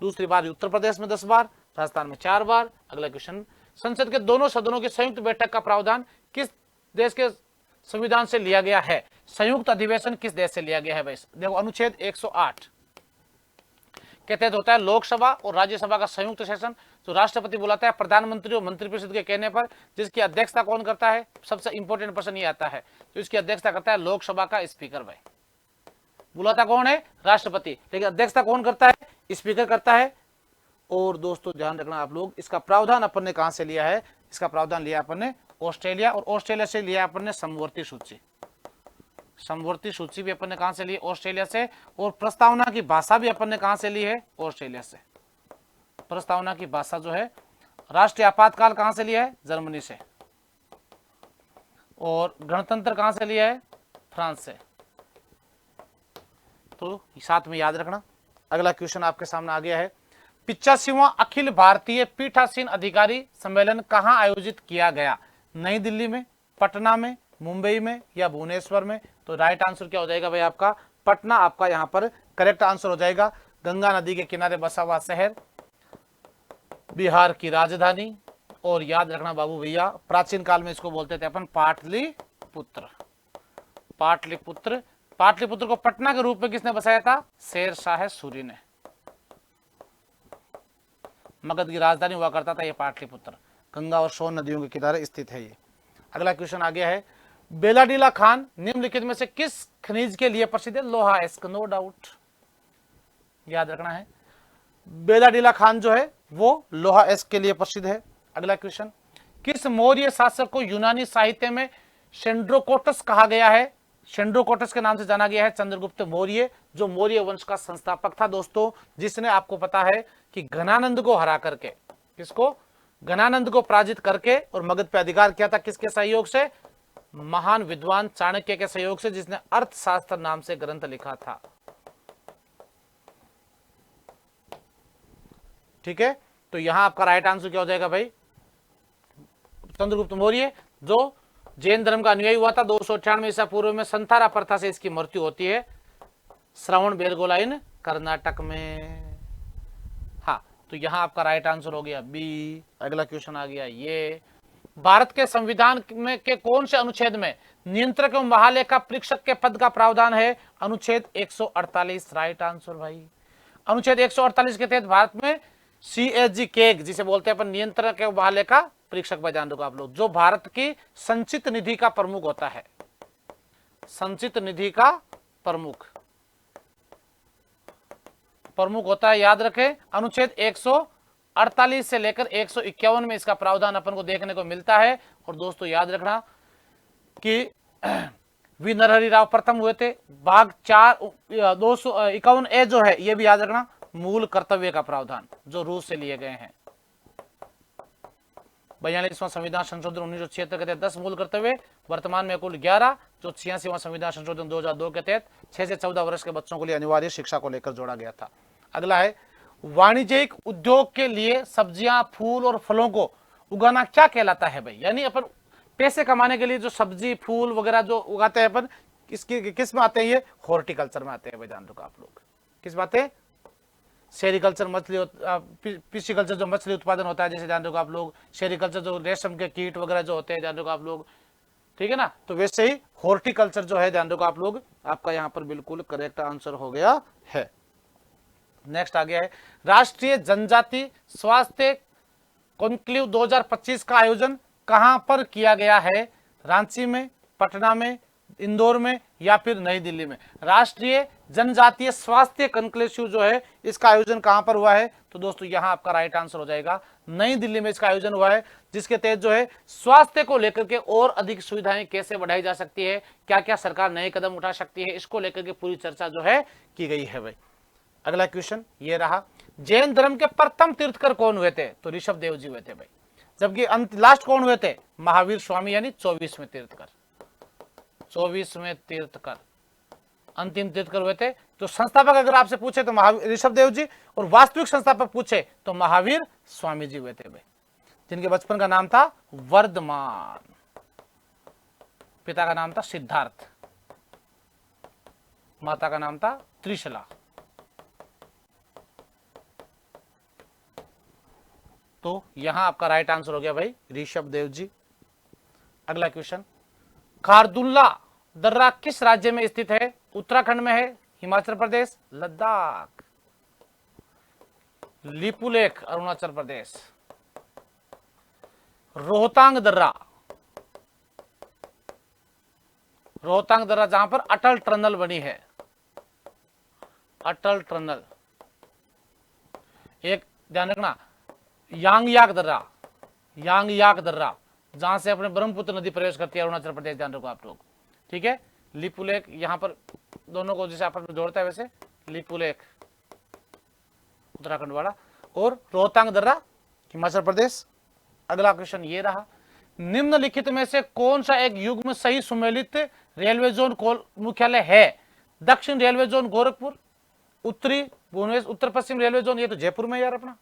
दूसरी बार उत्तर प्रदेश में 10 बार, राजस्थान में 4 बार। अगला क्वेश्चन, संसद के दोनों सदनों की संयुक्त बैठक का प्रावधान किस देश के संविधान से लिया गया है? संयुक्त अधिवेशन किस देश से लिया गया है भाई? देखो अनुच्छेद 108 के तहत होता है लोकसभा और राज्यसभा का संयुक्त सेशन, जो राष्ट्रपति बुलाता है प्रधानमंत्री और मंत्रिपरिषद के कहने पर, जिसकी अध्यक्षता कौन करता है? सबसे इंपॉर्टेंट पर्सन ये आता है, तो इसकी अध्यक्षता करता है लोकसभा का स्पीकर भाई। बुलाता कौन है? राष्ट्रपति, लेकिन अध्यक्षता कौन करता है? स्पीकर करता है। और दोस्तों ध्यान रखना आप लोग, इसका प्रावधान अपन ने कहां से लिया है? इसका प्रावधान लिया अपन ने ऑस्ट्रेलिया, और ऑस्ट्रेलिया से लिया अपन ने समवर्ती सूची। समवर्ती सूची भी अपन ने कहां से ली? ऑस्ट्रेलिया से। और प्रस्तावना की भाषा भी अपन ने कहां से ली है? ऑस्ट्रेलिया से। प्रस्तावना की भाषा जो है, राष्ट्रीय आपातकाल कहां से लिया है? जर्मनी से। और गणतंत्र कहां से लिया है? फ्रांस से। तो साथ में याद रखना। अगला क्वेश्चन आपके सामने आ गया है, 85वां अखिल भारतीय पीठासीन अधिकारी सम्मेलन कहां आयोजित किया गया? नई दिल्ली में, पटना में, मुंबई में या भुवनेश्वर में? तो राइट आंसर क्या हो जाएगा भाई आपका? पटना आपका यहां पर करेक्ट आंसर हो जाएगा। गंगा नदी के किनारे बसा हुआ शहर, बिहार की राजधानी। और याद रखना बाबू भैया, प्राचीन काल में इसको बोलते थे अपन पाटलिपुत्र। पाटलिपुत्र, पाटलिपुत्र को पटना के रूप में किसने बसाया था? शेर शाह सूरी ने। मगध की राजधानी हुआ करता था ये पाटलिपुत्र। गंगा और सोन नदियों के किनारे स्थित है ये। अगला क्वेश्चन आ गया है, बेलाडीला खान निम्नलिखित में से किस खनिज के लिए प्रसिद्ध है? लोहा एस्क, नो डाउट, याद रखना है। बेलाडीला खान जो है वो लोहा एस्क के लिए प्रसिद्ध है। अगला क्वेश्चन, किस मौर्य शासक को यूनानी साहित्य में शेंड्रोकोटस कहा गया है? शेंड्रोकोटस के नाम से जाना गया है चंद्रगुप्त मौर्य, जो मौर्य वंश का संस्थापक था दोस्तों, जिसने आपको पता है कि घनानंद को हरा करके, किसको? घनानंद को पराजित करके और मगध पे अधिकार किया था। किसके सहयोग से? महान विद्वान चाणक्य के सहयोग से, जिसने अर्थशास्त्र नाम से ग्रंथ लिखा था। ठीक है, तो यहां आपका राइट आंसर क्या हो जाएगा भाई? चंद्रगुप्त मौर्य, जो जैन धर्म का अनुयायी हुआ था 298 ईसा पूर्व में। संथारा प्रथा से इसकी मृत्यु होती है, श्रवण बेलगोला इन कर्नाटक में। हाँ, तो यहां आपका राइट आंसर हो गया बी। अगला क्वेश्चन आ गया ये, भारत के संविधान में के कौन से अनुच्छेद में नियंत्रक एवं महालेखा परीक्षक के पद का प्रावधान है? अनुच्छेद 148 राइट आंसर भाई। अनुच्छेद 148 के तहत भारत में CAG केग, जिसे बोलते हैं अपन नियंत्रक एवं महालेखा परीक्षक भाई, जान रखो आप लोग, जो भारत की संचित निधि का प्रमुख होता है। संचित निधि का प्रमुख होता है, याद रखें। अनुच्छेद 48 से लेकर 151 में इसका प्रावधान अपन को देखने को मिलता है। और दोस्तों याद रखना कि वी नरहरि राव प्रथम हुए थे। भाग 4 251A जो है ये भी याद रखना, मूल कर्तव्य का प्रावधान जो रूस से लिए गए हैं। 42वां संविधान संशोधन 1976 के तहत 10 मूल कर्तव्य, वर्तमान में कुल 11, जो 86वां संविधान संशोधन 2002 के तहत 6 से 14 वर्ष के बच्चों के लिए अनिवार्य शिक्षा को लेकर जोड़ा गया था। अगला है, वाणिज्यिक उद्योग के लिए सब्जियां, फूल और फलों को उगाना क्या कहलाता है भाई? यानी अपन पैसे कमाने के लिए जो सब्जी, फूल वगैरह जो उगाते हैं अपन, किस में आते हैं? ये हॉर्टिकल्चर में आते हैं भाई, ध्यान रखो आप लोग। किस बात है? सेरिकल्चर, मछली, पिस्टिकल्चर जो मछली उत्पादन होता है, जैसे ध्यान रखो आप लोग। सेरिकल्चर जो रेशम के कीट वगैरह जो होते हैं, ध्यान रखो आप लोग, ठीक है ना। तो वैसे ही हॉर्टिकल्चर जो है, ध्यान रखो आप लोग, आपका यहाँ पर बिल्कुल करेक्ट आंसर हो गया है। नेक्स्ट आ गया है, राष्ट्रीय जनजाति स्वास्थ्य कॉन्क्लेव 2025 का आयोजन कहां पर किया गया है? रांची में, पटना में, इंदौर में या फिर नई दिल्ली में? राष्ट्रीय जनजातीय स्वास्थ्य कॉन्क्लेव जो है इसका आयोजन कहां पर हुआ है? तो दोस्तों यहां आपका राइट आंसर हो जाएगा नई दिल्ली में इसका आयोजन हुआ है, जिसके तहत जो है स्वास्थ्य को लेकर के और अधिक सुविधाएं कैसे बढ़ाई जा सकती है, क्या क्या सरकार नए कदम उठा सकती है, इसको लेकर के पूरी चर्चा जो है की गई है भाई। अगला क्वेश्चन ये रहा, जैन धर्म के प्रथम तीर्थकर कौन हुए थे? तो ऋषभ देव जी हुए थे भाई। जबकि लास्ट कौन हुए थे? महावीर स्वामी, यानी 24वें तीर्थकर। 24वें तीर्थकर अंतिम तीर्थकर हुए थे। तो संस्थापक अगर आपसे पूछे तो महावीर ऋषभ देव जी, और वास्तविक संस्थापक पूछे तो महावीर स्वामी जी हुए थे भाई, जिनके बचपन का नाम था वर्धमान, पिता का नाम था सिद्धार्थ, माता का नाम था त्रिशला। तो यहां आपका राइट आंसर हो गया भाई ऋषभ देव जी। अगला क्वेश्चन, खारदुल्ला दर्रा किस राज्य में स्थित है? उत्तराखंड में है, हिमाचल प्रदेश, लद्दाख, लिपुलेख अरुणाचल प्रदेश, रोहतांग दर्रा, रोहतांग दर्रा जहां पर अटल टनल बनी है, अटल टनल। एक ध्यान रखना, यांगयाक दर्रा, यांगयाक दर्रा जहां से अपने ब्रह्मपुत्र नदी प्रवेश करती है, अरुणाचल प्रदेश, ध्यान रखो आप लोग, ठीक है। लिपुलेख यहां पर दोनों को जैसे आपस में जोड़ता है वैसे लिपुलेख उत्तराखंड वाला, और रोहतांग दर्रा हिमाचल प्रदेश। अगला क्वेश्चन ये रहा, निम्नलिखित में से कौन सा एक युग्म सही सुमेलित रेलवे जोन मुख्यालय है? दक्षिण रेलवे जोन गोरखपुर, उत्तरी भुवनेश्वर, उत्तर पश्चिम रेलवे जोन ये तो जयपुर में यार अपना,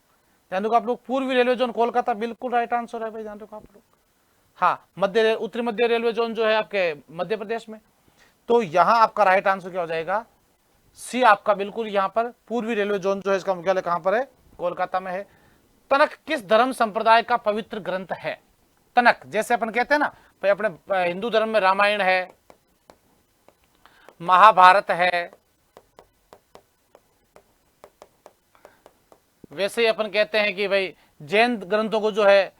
ध्यान रखो आप लोग। पूर्वी रेलवे जोन कोलकाता, बिल्कुल राइट आंसर है भाई, ध्यान रखो आप लोग। हाँ, उत्तरी मध्य रेलवे जोन जो है आपके मध्य प्रदेश में। तो यहां आपका राइट आंसर क्या हो जाएगा? सी आपका बिल्कुल यहां पर पूर्वी रेलवे जोन जो है इसका मुख्यालय कहां पर है? कोलकाता में है। तनक किस धर्म संप्रदाय का पवित्र ग्रंथ है? तनक जैसे अपन कहते हैं ना भाई, अपने हिंदू धर्म में रामायण है, महाभारत है, वैसे ही अपन कहते हैं कि भाई जैन ग्रंथों को जो है,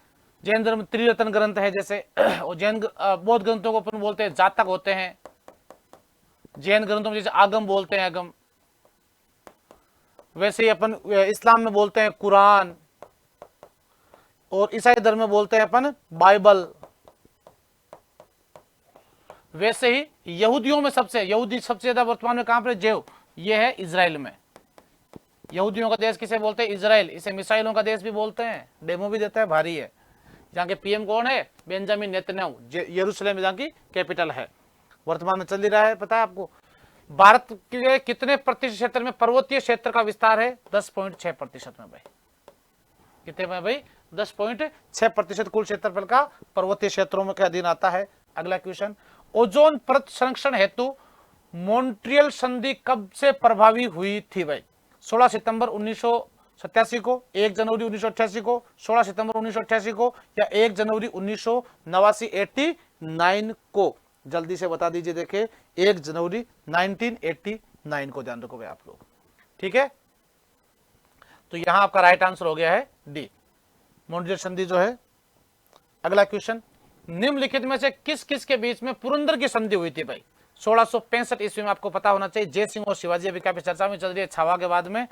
जैन धर्म त्रिरत्न ग्रंथ है जैसे, और जैन बौद्ध ग्रंथों को अपन बोलते हैं जातक होते हैं, जैन ग्रंथों में जैसे आगम बोलते हैं आगम, वैसे ही अपन इस्लाम में बोलते हैं कुरान, और ईसाई धर्म में बोलते हैं अपन बाइबल। वैसे ही यहूदियों में यहूदी सबसे ज्यादा वर्तमान में कहां पर जेव, ये है इजराइल में। यहूदियों का देश किसे बोलते हैं? इजराइल। इसे मिसाइलों का देश भी बोलते हैं, डेमो भी देता है, भारी है। जहां के पीएम कौन है? बेंजामिन नेतन्याहू, यरूशलेम जहां की कैपिटल है। वर्तमान में चल ही रहा है, पता है आपको। भारत के कितने प्रतिशत क्षेत्र में पर्वतीय क्षेत्र का विस्तार है? 10.6% में भाई। कितने में भाई? 10.6% कुल क्षेत्रफल का पर्वतीय क्षेत्रों में के अधीन आता है। अगला क्वेश्चन, ओजोन परत संरक्षण हेतु मॉन्ट्रियल संधि कब से प्रभावी हुई थी भाई? 16 सितंबर 1987 को, 1 जनवरी 1988 को, 16 सितंबर 1988 को, या 1 जनवरी 1989 को? जल्दी से बता दीजिए। देखे 1 जनवरी 1989 को, ध्यान रखो भाई आप लोग, ठीक है। तो यहां आपका राइट आंसर हो गया है डी, मॉन्ट्रियल संधि जो है। अगला क्वेश्चन, निम्नलिखित में से किस किस के बीच में पुरंदर की संधि हुई थी भाई? 1665 ईस्वी में, आपको पता होना चाहिए। जय सिंह और शिवाजी, अभी काफी चर्चा में चल रही है छावा के बाद में।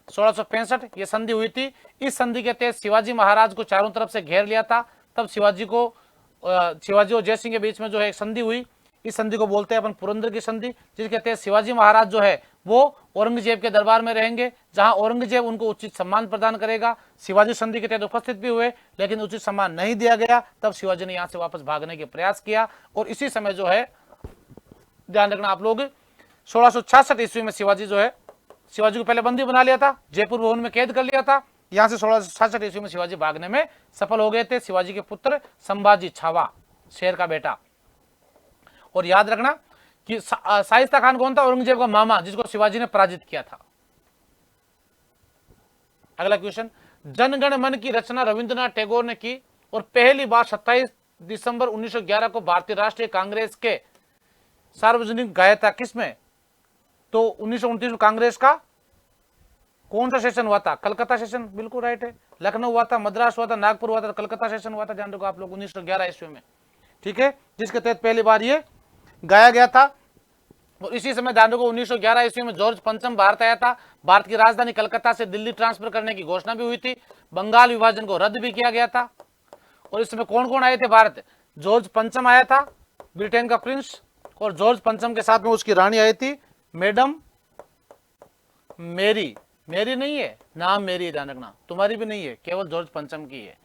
1665 ये संधि हुई थी। इस संधि के तहत शिवाजी महाराज को चारों तरफ से घेर लिया था। तब शिवाजी और जय सिंह के बीच में जो है एक संधि हुई। इस संधि को बोलते हैं अपन पुरंदर की संधि, जिसके तहत शिवाजी महाराज जो है वो औरंगजेब के दरबार में रहेंगे, जहां औरंगजेब उनको उचित सम्मान प्रदान करेगा। शिवाजी संधि के तहत उपस्थित भी हुए, लेकिन उचित सम्मान नहीं दिया गया। तब शिवाजी ने यहां से वापस भागने के प्रयास किया। और इसी समय जो है, ध्यान रखना आप लोग, 1666 ईस्वी में शिवाजी को पहले बंदी बना लिया था, जयपुर भवन में कैद कर लिया था। यहां से 1666 ईस्वी में शिवाजी भागने में सफल हो गए थे। शिवाजी के पुत्र संभाजी छावा, शेर का बेटा। और याद रखना कि शाइस्ता खान कौन था? औरंगजेब का मामा, जिसको शिवाजी ने पराजित किया था। अगला क्वेश्चन, जनगण मन की रचना रविंद्रनाथ टैगोर ने की और पहली बार 27 दिसंबर 1911 को भारतीय राष्ट्रीय कांग्रेस के सार्वजनिक गाया था। किसमें? तो 1929 में कांग्रेस का कौन सा सेशन हुआ था? कलकत्ता सेशन, बिल्कुल राइट है। लखनऊ हुआ था, मद्रास हुआ था, नागपुर हुआ था, कलकत्ता सेशन हुआ था। ध्यान रखो आप लोग, 1911 ईस्वी में, ठीक है, जिसके तहत पहली बार ये गाया गया था। और इसी समय ध्यान रखो 1911 ईस्वी में जॉर्ज पंचम भारत आया था। भारत की राजधानी कलकत्ता से दिल्ली ट्रांसफर करने की घोषणा भी हुई थी। बंगाल विभाजन को रद्द भी किया गया था। और इस समय कौन कौन आए थे भारत? जॉर्ज पंचम आया था, ब्रिटेन का प्रिंस, और जॉर्ज पंचम के साथ में उसकी रानी आई थी, मैडम मेरी। मेरी नहीं है, नाम मेरी, ध्यान रखना, तुम्हारी भी नहीं है, केवल जॉर्ज पंचम की है।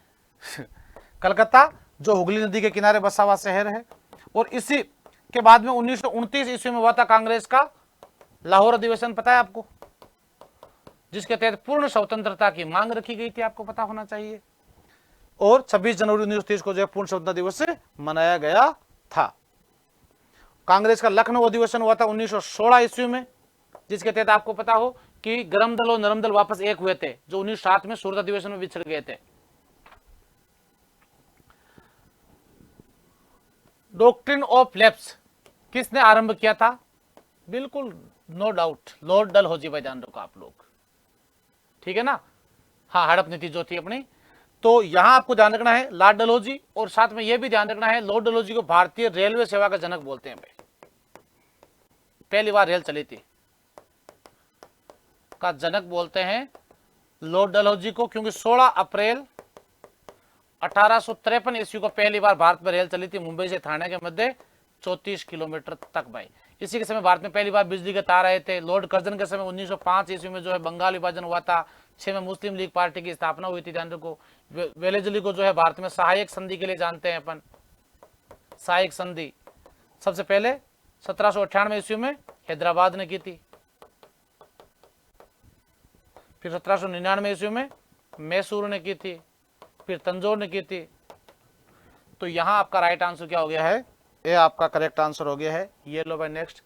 कलकत्ता जो हुगली नदी के किनारे बसा हुआ शहर है। और इसी के बाद में 1929 ईस्वी में हुआ था कांग्रेस का लाहौर अधिवेशन, पता है आपको, जिसके तहत पूर्ण स्वतंत्रता की मांग रखी गई थी, आपको पता होना चाहिए। और 26 जनवरी 1930 को जो है पूर्ण स्वतंत्रता दिवस से मनाया गया था। कांग्रेस का लखनऊ अधिवेशन हुआ था 1916 ईस्वी में, जिसके तहत आपको पता हो कि गरम दल और नरम दल वापस एक हुए थे, जो 1907 में सूरत अधिवेशन में बिछड़ गए थे। डॉक्ट्रिन ऑफ लैप्स किसने आरंभ किया था? बिल्कुल नो डाउट, लॉर्ड डलहौजी। भाई ध्यान रखो आप लोग, ठीक है ना। हाँ, हड़प नीति जो थी अपनी, तो यहां आपको ध्यान रखना है लॉर्ड डलहौजी। और साथ में यह भी ध्यान रखना है, लॉर्ड डलहौजी को भारतीय रेलवे सेवा का जनक बोलते हैं। भाई पहली बार रेल चली थी का जनक बोलते हैं लॉर्ड डलहौजी को, क्योंकि 16 अप्रैल 1853 ईस्वी को पहली बार भारत में रेल चली थी, मुंबई से थाने के मध्य 34 किलोमीटर तक। भाई इसी के समय भारत में पहली बार बिजली के तार आए थे। लॉर्ड कर्जन के समय 1905 ईस्वी में जो है बंगाल विभाजन हुआ था। 6 में मुस्लिम लीग पार्टी की स्थापना हुई थी। ध्यान रखो, वेलेजली को जो है भारत में सहायक संधि के लिए जानते हैं अपन। सहायक संधि सबसे पहले 1798 ईस्वी में हैदराबाद ने की थी, फिर 1799 ईस्वी में मैसूर ने की थी, फिर तंजौर ने की थी। तो यहां आपका राइट आंसर क्या हो गया है? ये आपका करेक्ट आंसर हो गया है। ये लो भाई नेक्स्ट,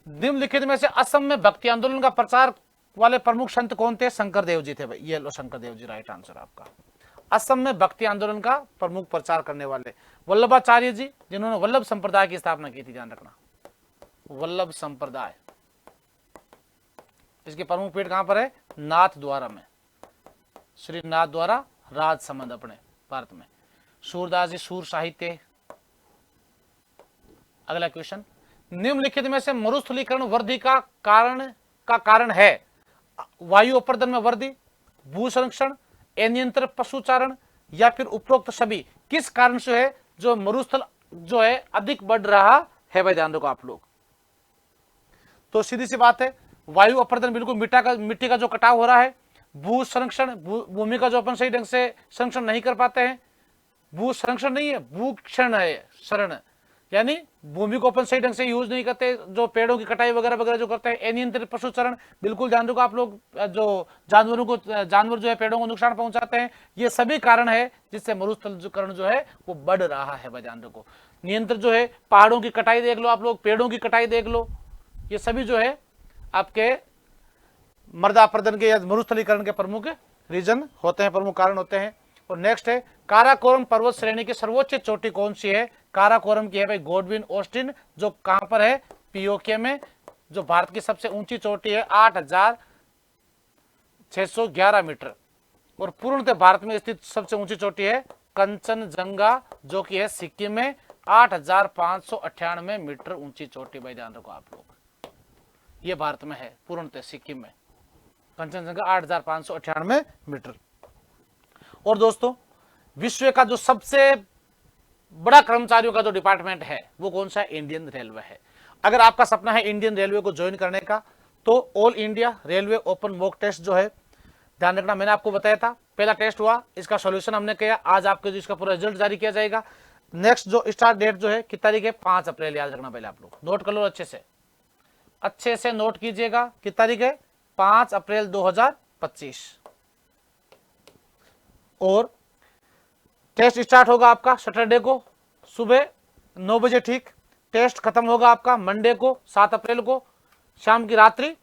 निम्नलिखित में से असम में भक्ति आंदोलन का प्रचार वाले प्रमुख संत कौन थे? शंकर देव जी थे। भाई ये लो, शंकर देव जी राइट आंसर आपका। असम में भक्ति आंदोलन का प्रमुख प्रचार करने वाले वल्लभाचार्य जी, जिन्होंने वल्लभ संप्रदाय की स्थापना की थी। ध्यान रखना, वल्लभ संप्रदाय, इसके प्रमुख पीठ कहां पर है? नाथ द्वारा में, श्री नाथ द्वारा राजसमंद अपने भारत में। सूरदास जी सूर साहित्य। अगला क्वेश्चन, निम्नलिखित में से मरुस्थलीकरण वृद्धि का कारण है? वायु अपर्दन में वृद्धि, भू संरक्षण, अनियंत्रित पशुचारण, या फिर उपरोक्त सभी? किस कारण से है जो मरुस्थल जो है अधिक बढ़ रहा है? भाई ध्यान रखो आप लोग, तो सीधी सी बात है, वायु अपर्दन बिल्कुल मिट्टी का जो कटाव हो रहा है। भू संरक्षण, भूमि का जो अपन सही ढंग से संरक्षण नहीं कर पाते हैं। भू संरक्षण नहीं है, भू क्षरण है, शरण, यानी भूमि को अपन सही ढंग से यूज नहीं करते, जो पेड़ों की कटाई वगैरह वगैरह जो करते हैं। अनियंत्रित पशुचरण, बिल्कुल ध्यान रखो आप लोग, जो जानवर जो है पेड़ों को नुकसान पहुंचाते हैं। ये सभी कारण है जिससे मरुस्थलीकरण जो है वो बढ़ रहा है। भाई ध्यान रखो, नियंत्रण जो है, पहाड़ों की कटाई देख लो आप लोग, पेड़ों की कटाई देख लो, ये सभी जो है आपके मृदा अपर्दन के या मरुस्थलीकरण के प्रमुख रीजन होते हैं, प्रमुख कारण होते हैं। और नेक्स्ट है, काराकोरम पर्वत श्रेणी की सर्वोच्च चोटी कौन सी है? काराकोरम की है भाई गोडविन ऑस्टिन, जो कहां पर है? पीओके में, जो भारत की सबसे ऊंची चोटी है 8611 मीटर। और पूर्णतः भारत में स्थित सबसे ऊंची चोटी है कंचनजंगा, जो कि है सिक्किम में, 8598 मीटर ऊंची चोटी। भाई ध्यान रखो आप लोग, ये भारत में है पूर्णतः सिक्किम में। कंचनजंगा 8,598 मीटर। और दोस्तों विश्व का जो सबसे बड़ा कर्मचारियों का जो डिपार्टमेंट है वो कौन सा है? इंडियन रेलवे है। अगर आपका सपना है इंडियन रेलवे को ज्वाइन करने का तो all India railway open mock test जो है, ध्यान रखना, मैंने आपको बताया था पहला टेस्ट हुआ, इसका सॉल्यूशन हमने किया, आज आपके जो इसका पूरा रिजल्ट जारी किया जाएगा। नेक्स्ट जो स्टार्ट डेट जो है कितनी तारीख है? 5 अप्रैल, याद रखना, पहले आप लोग नोट कर लो, अच्छे से नोट कीजिएगा। कितनी तारीख है? 5 अप्रैल 2025। और टेस्ट स्टार्ट होगा आपका सैटरडे को सुबह 9 बजे ठीक। टेस्ट खत्म होगा आपका मंडे को 7 अप्रैल को शाम की रात्रि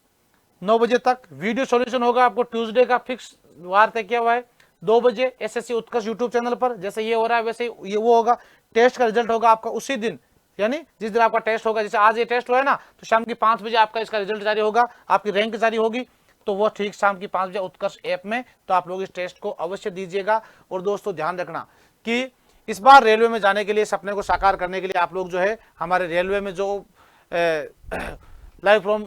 9 बजे तक। वीडियो सॉल्यूशन होगा आपको ट्यूसडे का, फिक्स वार तय किया हुआ है 2 बजे एसएससी उत्कर्ष यूट्यूब चैनल पर। जैसे ये हो रहा है वैसे ये वो होगा। टेस्ट का रिजल्ट होगा आपका उसी दिन, यानी जिस दिन आपका टेस्ट होगा, जैसे आज ये टेस्ट हुआ है ना, तो शाम की 5 बजे आपका इसका रिजल्ट जारी होगा, आपकी रैंक जारी होगी, तो वो ठीक शाम की 5 बजे उत्कर्ष ऐप में। तो आप लोग इस टेस्ट को अवश्य दीजिएगा। और दोस्तों ध्यान रखना कि इस बार रेलवे में जाने के लिए, सपने को साकार करने के लिए आप लोग जो है हमारे रेलवे में जो लाइव फ्रॉम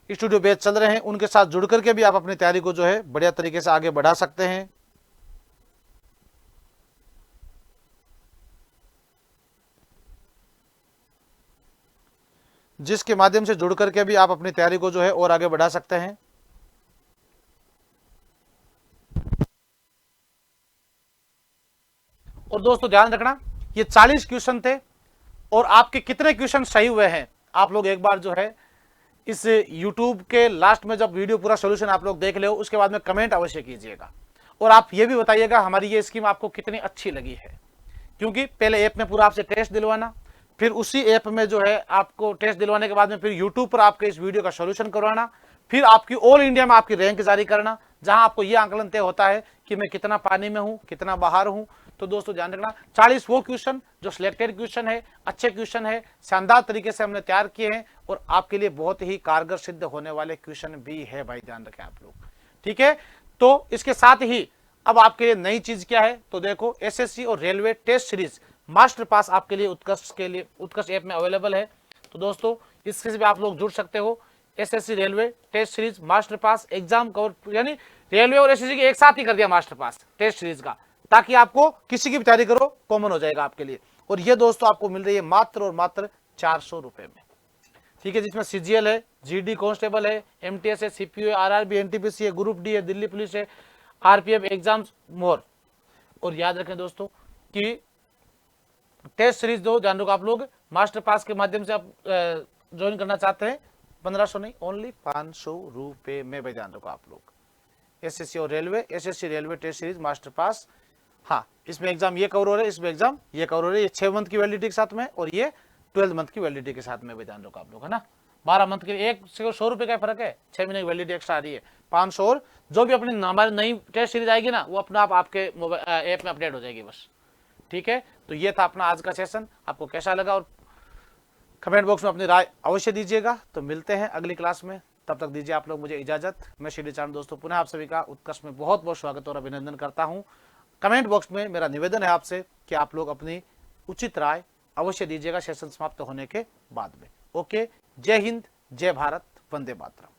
स्टूडियो बैच चल रहे हैं उनके साथ जुड़ करके भी आप अपनी तैयारी को जो है बढ़िया तरीके से आगे बढ़ा सकते हैं। जिसके माध्यम से जुड़ करके भी आप अपनी तैयारी को जो है और आगे बढ़ा सकते हैं। और दोस्तों ध्यान रखना ये 40 क्वेश्चन थे और आपके कितने क्वेश्चन सही हुए हैं आप लोग एक बार जो है इस YouTube के लास्ट में जब वीडियो पूरा सॉल्यूशन आप लोग देख ले उसके बाद में कमेंट अवश्य कीजिएगा। और आप ये भी बताइएगा हमारी ये स्कीम आपको कितनी अच्छी लगी है, क्योंकि पहले ऐप में पूरा आपसे टेस्ट दिलवाना, फिर उसी ऐप में जो है आपको टेस्ट दिलवाने के बाद में फिर यूट्यूब पर आपके इस वीडियो का सॉल्यूशन करवाना, फिर आपकी ऑल इंडिया में आपकी रैंक जारी करना, जहां आपको यह आंकलन तय होता है कि मैं कितना पानी में हूं, कितना बाहर हूं। तो दोस्तों ध्यान रखना 40 वो क्वेश्चन जो सिलेक्टेड क्वेश्चन है, अच्छे क्वेश्चन है, शानदार तरीके से हमने तैयार किए हैं और आपके लिए बहुत ही कारगर सिद्ध होने वाले क्वेश्चन भी है भाई, ध्यान रखें आप लोग, ठीक है। तो इसके साथ ही अब आपके लिए नई चीज क्या है, तो देखो एसएससी और railway test series master pass आपके लिए उत्कर्ष ऐप में अवेलेबल है। तो दोस्तों इससे भी आप लोग जुड़ सकते हो। SSC railway test series master pass exam cover, यानी रेलवे और एसएससी के एक साथ ही कर दिया मास्टर पास टेस्ट सीरीज का, ताकि आपको किसी की भी तैयारी करो कॉमन हो जाएगा आपके लिए। और ये दोस्तों आपको मिल रही है मात्र और मात्र 400 रुपए में, ठीक है, जिसमें सीजीएल है, जीडी कांस्टेबल है, एमटीएस है, सीपीओ है, आरआरबी, एनटीपीसी है, ग्रुप डी है, दिल्ली पुलिस है, आरपीएफ एग्जाम्स मोर। और याद रखें दोस्तों कि टेस्ट सीरीज दो, ध्यान रखो आप लोग मास्टर पास के माध्यम से आप ज्वाइन करना चाहते हैं 1500 नहीं, ओनली 500 रुपए में भाई, ध्यान रखो आप लोग। एसएससी और railway, SSC railway test series master pass, हाँ इसमें एग्जाम ये कवर हो रहा है, इसमें एग्जाम ये कवर हो रहा है, ये 6 मंथ की वैलिडिटी के साथ में और ये 12 मंथ की वैलिडिटी के साथ में, ध्यान रखो आप लोग, है ना। 12 मंथ के एक से 100 रुपए का फर्क है, 6 महीने की वैलिडिटी एक्स्ट्रा आ रही है 500। और जो भी अपनी हमारी नई टेस्ट सीरीज आएगी ना वो अपना आप आपके मोबाइल ऐप में अपडेट हो जाएगी बस, ठीक है। तो ये था अपना आज का सेशन, आपको कैसा लगा और कमेंट बॉक्स में अपनी राय अवश्य दीजिएगा। तो मिलते हैं अगली क्लास में, तब तक दीजिए आप लोग मुझे इजाजत। मैं श्री चारण दोस्तों पुनः आप सभी का उत्कर्ष में बहुत बहुत स्वागत और अभिनंदन करता हूं। कमेंट बॉक्स में मेरा निवेदन है आपसे कि आप लोग अपनी उचित राय अवश्य दीजिएगा सेशन समाप्त होने के बाद में। ओके, जय हिंद, जय भारत, वंदे मातरम।